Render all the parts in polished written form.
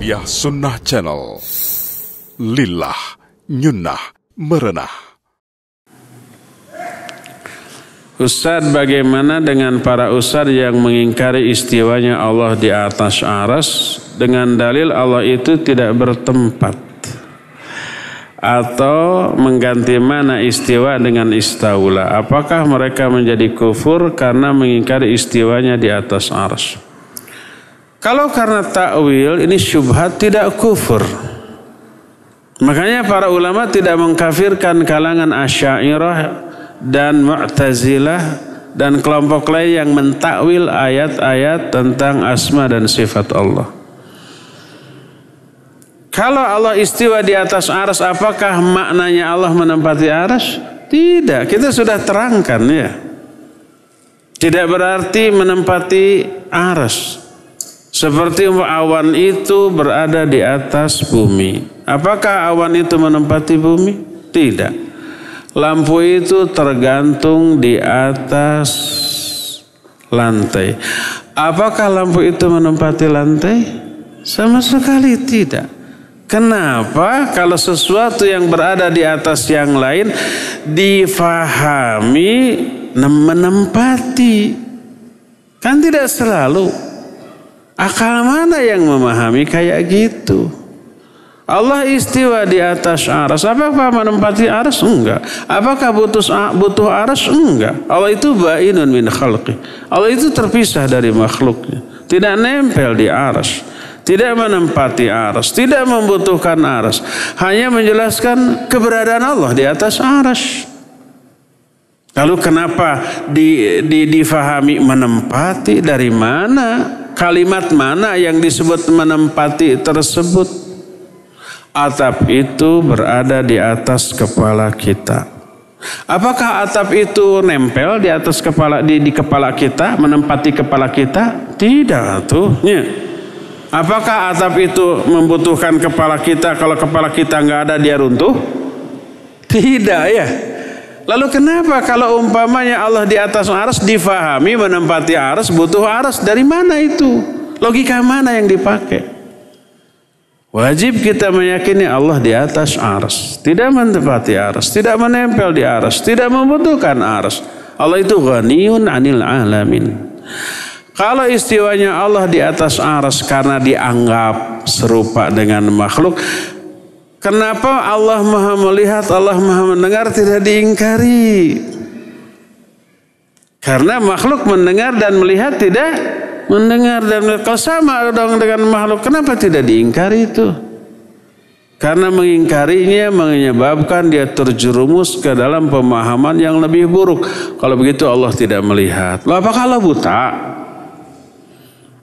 Tarbiyah Sunnah Channel. Lillah, nyunnah, merenah. Ustaz, bagaimana dengan para ustaz yang mengingkari istiwanya Allah di atas aras dengan dalil Allah itu tidak bertempat, atau mengganti mana istiwa dengan istaula? Apakah mereka menjadi kufur karena mengingkari istiwanya di atas aras? Kalau karena takwil, ini syubhat, tidak kufur. Makanya para ulama tidak mengkafirkan kalangan Asy'ariyah dan Mu'tazilah dan kelompok lain yang mentakwil ayat-ayat tentang asma dan sifat Allah. Kalau Allah istiwa di atas arsy, apakah maknanya Allah menempati arsy? Tidak, kita sudah terangkan ya. Tidak berarti menempati arsy. Seperti awan itu berada di atas bumi. Apakah awan itu menempati bumi? Tidak. Lampu itu tergantung di atas lantai. Apakah lampu itu menempati lantai? Sama sekali tidak. Kenapa? Kalau sesuatu yang berada di atas yang lain difahami menempati. Kan tidak selalu. Akal mana yang memahami kayak gitu? Allah istiwa di atas aras. Apakah menempati aras? Enggak. Apakah butuh aras? Enggak. Allah itu ba'inun min khalqi. Allah itu terpisah dari makhluknya. Tidak nempel di aras. Tidak menempati aras. Tidak membutuhkan aras. Hanya menjelaskan keberadaan Allah di atas aras. Lalu kenapa difahami menempati? Dari mana? Kalimat mana yang disebut menempati tersebut? Atap itu berada di atas kepala kita. Apakah atap itu nempel di atas kepala di kepala kita, menempati kepala kita? Tidak atuhnya. Apakah atap itu membutuhkan kepala kita? Kalau kepala kita nggak ada, dia runtuh? Tidak ya. Lalu kenapa kalau umpamanya Allah di atas arsy difahami menempati arsy, butuh arsy? Dari mana itu? Logika mana yang dipakai? Wajib kita meyakini Allah di atas arsy, tidak menempati arsy, tidak menempel di arsy, tidak membutuhkan arsy. Allah itu ghaniyun 'anil alamin. Kalau istiwanya Allah di atas arsy karena dianggap serupa dengan makhluk, kenapa Allah Maha melihat, Allah Maha mendengar tidak diingkari? Karena makhluk mendengar dan melihat tidak mendengar dan melihat. Kalau sama dong dengan makhluk, kenapa tidak diingkari itu? Karena mengingkarinya menyebabkan dia terjerumus ke dalam pemahaman yang lebih buruk. Kalau begitu Allah tidak melihat. Lalu apakah Allah buta?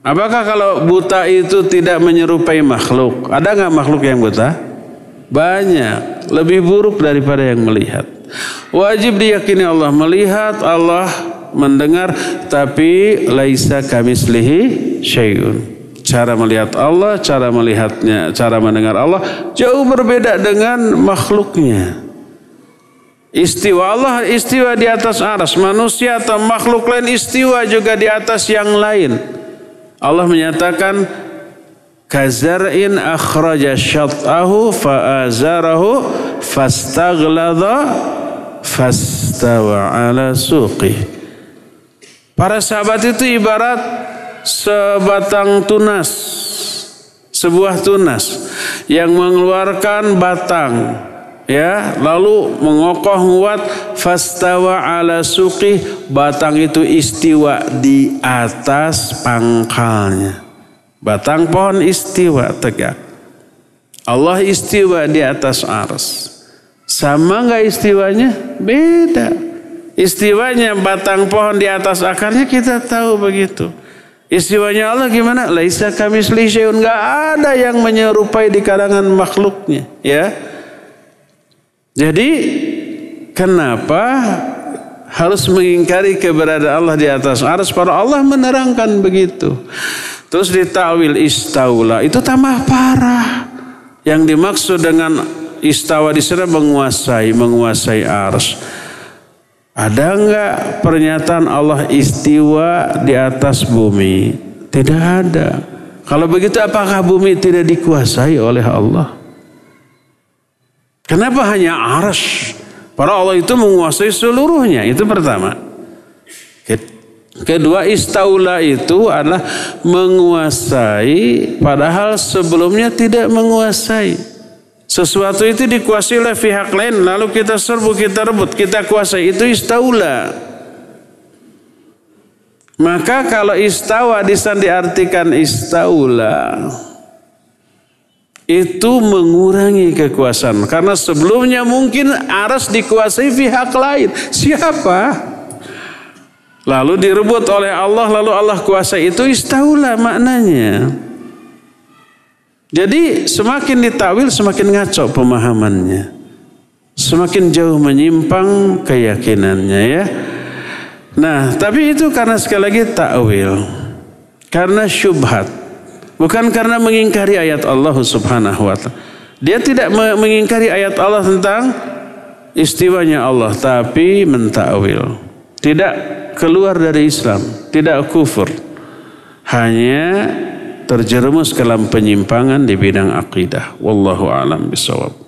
Apakah kalau buta itu tidak menyerupai makhluk? Ada nggak makhluk yang buta? Banyak. Lebih buruk daripada yang melihat. Wajib diyakini Allah melihat, Allah mendengar, tapi laisa kamitslihi syai'un. Cara melihat Allah, cara melihatnya, cara mendengar Allah jauh berbeda dengan makhluknya. Istiwa Allah istiwa di atas arsy, manusia atau makhluk lain istiwa juga di atas yang lain. Allah menyatakan kazar'in akhraja syat'ahu fa'azarahu fastaghlada fastawa ala suqih. Para sahabat itu ibarat sebatang tunas, sebuah tunas yang mengeluarkan batang, ya, lalu mengokoh nguat, fastawa ala suqih, batang itu istiwa di atas pangkalnya. Batang pohon istiwa tegak. Allah istiwa di atas arsy. Sama enggak istiwanya? Beda. Istiwanya batang pohon di atas akarnya kita tahu begitu. Istiwanya Allah gimana? Laisa kamitslihi syai'un, enggak ada yang menyerupai di kalangan makhluknya, ya. Jadi kenapa harus mengingkari keberadaan Allah di atas arsy? Para Allah menerangkan begitu. Terus ditakwil istaula, itu tambah parah. Yang dimaksud dengan istawa di sana menguasai arsy. Ada enggak pernyataan Allah istiwa di atas bumi? Tidak ada. Kalau begitu apakah bumi tidak dikuasai oleh Allah? Kenapa hanya arsy? Para Allah itu menguasai seluruhnya. Itu pertama. Kedua, istaula itu adalah menguasai padahal sebelumnya tidak menguasai. Sesuatu itu dikuasai oleh pihak lain lalu kita serbu, kita rebut, kita kuasai. Itu istaula. Maka kalau istawa diartikan istaula, itu mengurangi kekuasaan. Karena sebelumnya mungkin arsy dikuasai pihak lain. Siapa? Lalu direbut oleh Allah, lalu Allah kuasai. Itu istaula maknanya. Jadi semakin ditakwil semakin ngaco pemahamannya. Semakin jauh menyimpang keyakinannya ya. Nah, tapi itu karena sekali lagi takwil. Karena syubhat. Bukan karena mengingkari ayat Allah Subhanahu wa ta'ala. Dia tidak mengingkari ayat Allah tentang istiwanya Allah, tapi mentakwil. Tidak keluar dari Islam, tidak kufur. Hanya terjerumus ke dalam penyimpangan di bidang akidah. Wallahu a'lam bishawab.